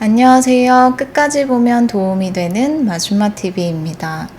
안녕하세요. 끝까지 보면 도움이 되는 마줌마TV입니다.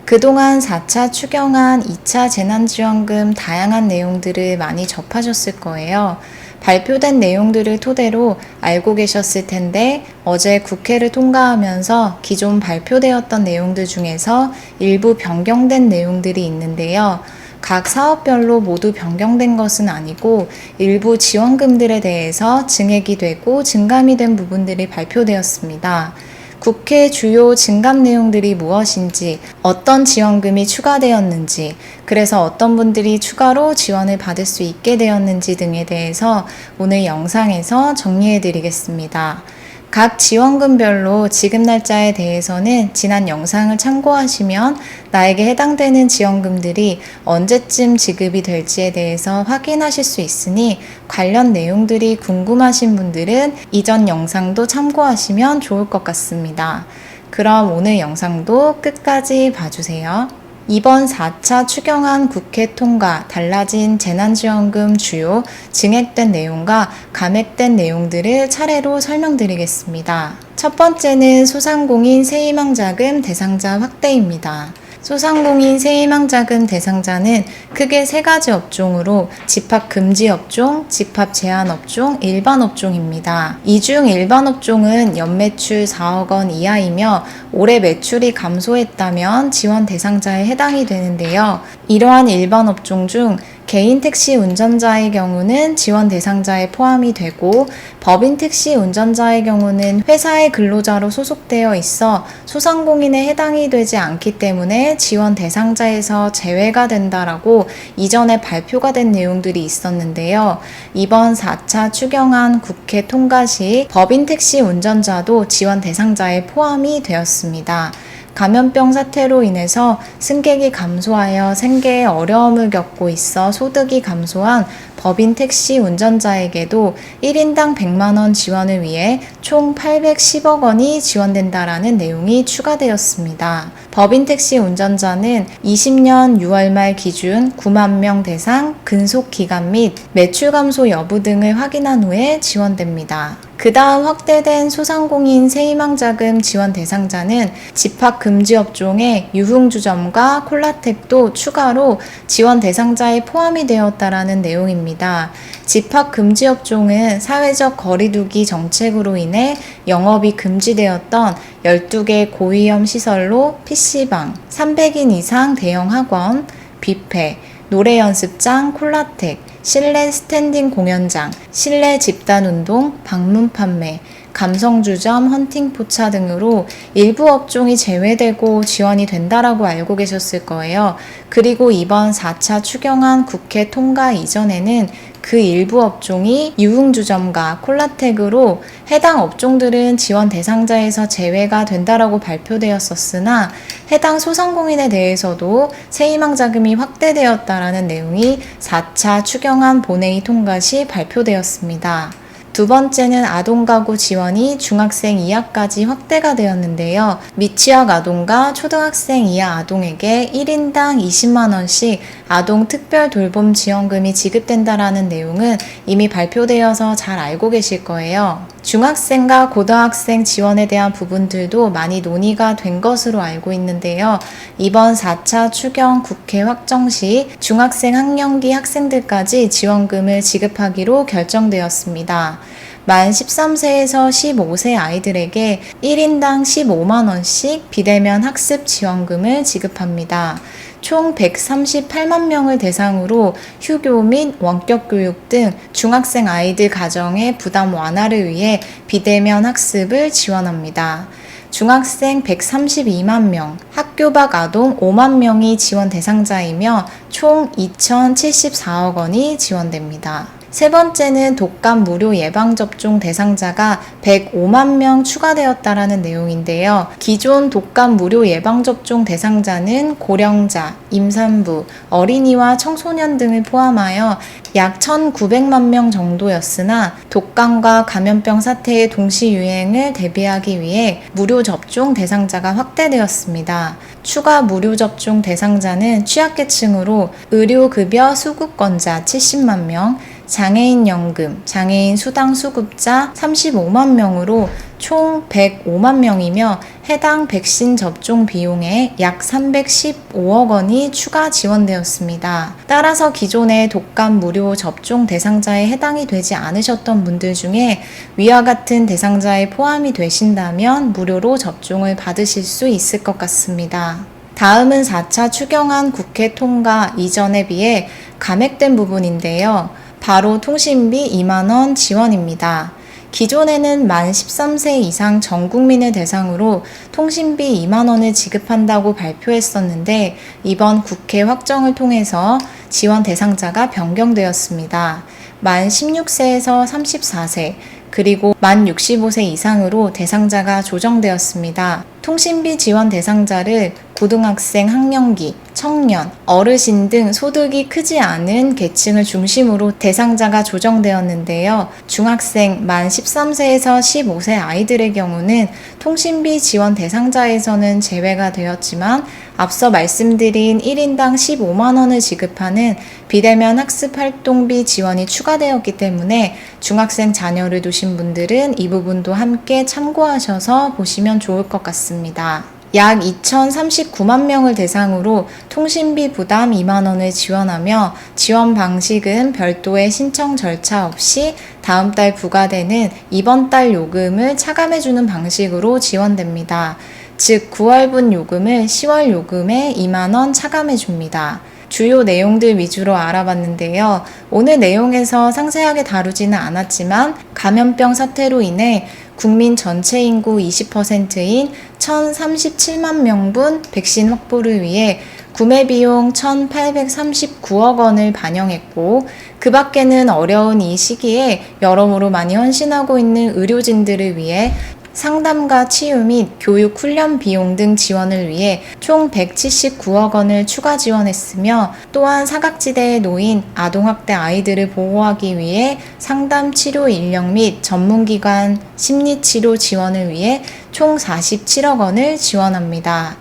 그동안 4차 추경안, 2차 재난지원금 다양한 내용들을 많이 접하셨을 거예요. 발표된 내용들을 토대로 알고 계셨을 텐데 어제 국회를 통과하면서 기존 발표되었던 내용들 중에서 일부 변경된 내용들이 있는데요. 각 사업별로 모두 변경된 것은 아니고 일부 지원금들에 대해서 증액이 되고 증감이 된 부분들이 발표되었습니다. 국회 주요 증감 내용들이 무엇인지, 어떤 지원금이 추가되었는지, 그래서 어떤 분들이 추가로 지원을 받을 수 있게 되었는지 등에 대해서 오늘 영상에서 정리해 드리겠습니다. 각 지원금별로 지급 날짜에 대해서는 지난 영상을 참고하시면 나에게 해당되는 지원금들이 언제쯤 지급이 될지에 대해서 확인하실 수 있으니 관련 내용들이 궁금하신 분들은 이전 영상도 참고하시면 좋을 것 같습니다. 그럼 오늘 영상도 끝까지 봐주세요. 이번 4차 추경안 국회 통과, 달라진 재난지원금 주요 증액된 내용과 감액된 내용들을 차례로 설명드리겠습니다. 첫 번째는 소상공인 세희망자금 대상자 확대입니다. 소상공인 세희망자금 대상자는 크게 세 가지 업종으로 집합금지업종, 집합제한업종, 일반업종입니다. 이 중 일반업종은 연매출 4억 원 이하이며 올해 매출이 감소했다면 지원 대상자에 해당이 되는데요. 이러한 일반업종 중 개인 택시 운전자의 경우는 지원 대상자에 포함이 되고 법인 택시 운전자의 경우는 회사의 근로자로 소속되어 있어 소상공인에 해당이 되지 않기 때문에 지원 대상자에서 제외가 된다라고 이전에 발표가 된 내용들이 있었는데요. 이번 4차 추경안 국회 통과 시 법인 택시 운전자도 지원 대상자에 포함이 되었습니다. 감염병 사태로 인해서 승객이 감소하여 생계에 어려움을 겪고 있어 소득이 감소한 법인 택시 운전자에게도 1인당 100만 원 지원을 위해 총 810억 원이 지원된다라는 내용이 추가되었습니다. 법인 택시 운전자는 20년 6월 말 기준 9만 명 대상 근속 기간 및 매출 감소 여부 등을 확인한 후에 지원됩니다. 그 다음 확대된 소상공인 세희망자금 지원 대상자는 집합금지업종의 유흥주점과 콜라텍도 추가로 지원 대상자에 포함이 되었다라는 내용입니다. 집합금지업종은 사회적 거리두기 정책으로 인해 영업이 금지되었던 12개 고위험 시설로 PC방, 300인 이상 대형 학원, 뷔페, 노래 연습장, 콜라텍, 실내 스탠딩 공연장, 실내 집단운동, 방문 판매, 감성주점, 헌팅포차 등으로 일부 업종이 제외되고 지원이 된다라고 알고 계셨을 거예요. 그리고 이번 4차 추경안 국회 통과 이전에는 그 일부 업종이 유흥주점과 콜라텍으로 해당 업종들은 지원 대상자에서 제외가 된다라고 발표되었었으나 해당 소상공인에 대해서도 세희망자금이 확대되었다라는 내용이 4차 추경안 본회의 통과 시 발표되었습니다. 두 번째는 아동가구 지원이 중학생 이하까지 확대가 되었는데요. 미취학 아동과 초등학생 이하 아동에게 1인당 20만 원씩 아동 특별 돌봄 지원금이 지급된다라는 내용은 이미 발표되어서 잘 알고 계실 거예요. 중학생과 고등학생 지원에 대한 부분들도 많이 논의가 된 것으로 알고 있는데요. 이번 4차 추경 국회 확정 시 중학생 학년기 학생들까지 지원금을 지급하기로 결정되었습니다. 만 13세에서 15세 아이들에게 1인당 15만 원씩 비대면 학습 지원금을 지급합니다. 총 138만 명을 대상으로 휴교 및 원격 교육 등 중학생 아이들 가정의 부담 완화를 위해 비대면 학습을 지원합니다. 중학생 132만 명, 학교 밖 아동 5만 명이 지원 대상자이며 총 2,074억 원이 지원됩니다. 세 번째는 독감 무료 예방접종 대상자가 105만 명 추가되었다라는 내용인데요. 기존 독감 무료 예방접종 대상자는 고령자, 임산부, 어린이와 청소년 등을 포함하여 약 1,900만 명 정도였으나 독감과 감염병 사태의 동시 유행을 대비하기 위해 무료 접종 대상자가 확대되었습니다. 추가 무료 접종 대상자는 취약계층으로 의료급여 수급권자 70만 명, 장애인 연금, 장애인 수당 수급자 35만 명으로 총 105만 명이며 해당 백신 접종 비용에 약 315억 원이 추가 지원되었습니다. 따라서 기존의 독감 무료 접종 대상자에 해당이 되지 않으셨던 분들 중에 위와 같은 대상자에 포함이 되신다면 무료로 접종을 받으실 수 있을 것 같습니다. 다음은 4차 추경안 국회 통과 이전에 비해 감액된 부분인데요. 바로 통신비 2만원 지원입니다. 기존에는 만 13세 이상 전 국민을 대상으로 통신비 2만원을 지급한다고 발표했었는데 이번 국회 확정을 통해서 지원 대상자가 변경되었습니다. 만 16세에서 34세, 그리고 만 65세 이상으로 대상자가 조정되었습니다. 통신비 지원 대상자를 고등학생, 학령기, 청년, 어르신 등 소득이 크지 않은 계층을 중심으로 대상자가 조정되었는데요. 중학생 만 13세에서 15세 아이들의 경우는 통신비 지원 대상자에서는 제외가 되었지만 앞서 말씀드린 1인당 15만원을 지급하는 비대면 학습활동비 지원이 추가되었기 때문에 중학생 자녀를 두신 분들은 이 부분도 함께 참고하셔서 보시면 좋을 것 같습니다. 약 2,039만 명을 대상으로 통신비 부담 2만 원을 지원하며 지원 방식은 별도의 신청 절차 없이 다음 달 부과되는 이번 달 요금을 차감해주는 방식으로 지원됩니다. 즉 9월분 요금을 10월 요금에 2만 원 차감해줍니다. 주요 내용들 위주로 알아봤는데요. 오늘 내용에서 상세하게 다루지는 않았지만 감염병 사태로 인해 국민 전체 인구 20%인 1,037만 명분 백신 확보를 위해 구매 비용 1,839억 원을 반영했고 그 밖에는 어려운 이 시기에 여러모로 많이 헌신하고 있는 의료진들을 위해 상담과 치유 및 교육 훈련 비용 등 지원을 위해 총 179억 원을 추가 지원했으며 또한 사각지대에 놓인 아동학대 아이들을 보호하기 위해 상담 치료 인력 및 전문기관 심리치료 지원을 위해 총 47억 원을 지원합니다.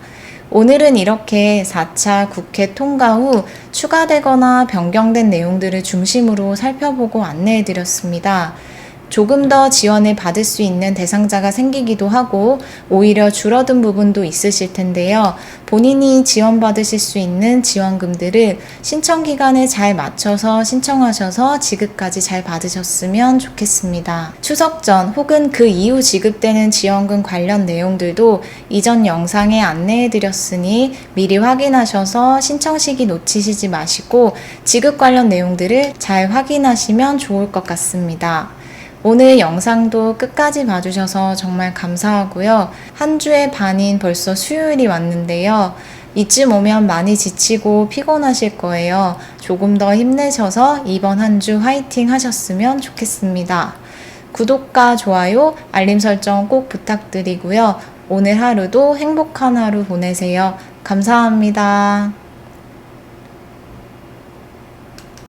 오늘은 이렇게 4차 국회 통과 후 추가되거나 변경된 내용들을 중심으로 살펴보고 안내해드렸습니다. 조금 더 지원을 받을 수 있는 대상자가 생기기도 하고 오히려 줄어든 부분도 있으실 텐데요. 본인이 지원받으실 수 있는 지원금들을 신청 기간에 잘 맞춰서 신청하셔서 지급까지 잘 받으셨으면 좋겠습니다. 추석 전 혹은 그 이후 지급되는 지원금 관련 내용들도 이전 영상에 안내해드렸으니 미리 확인하셔서 신청 시기 놓치시지 마시고 지급 관련 내용들을 잘 확인하시면 좋을 것 같습니다. 오늘 영상도 끝까지 봐주셔서 정말 감사하고요. 한 주의 반인 벌써 수요일이 왔는데요. 이쯤 오면 많이 지치고 피곤하실 거예요. 조금 더 힘내셔서 이번 한 주 화이팅 하셨으면 좋겠습니다. 구독과 좋아요, 알림 설정 꼭 부탁드리고요. 오늘 하루도 행복한 하루 보내세요. 감사합니다.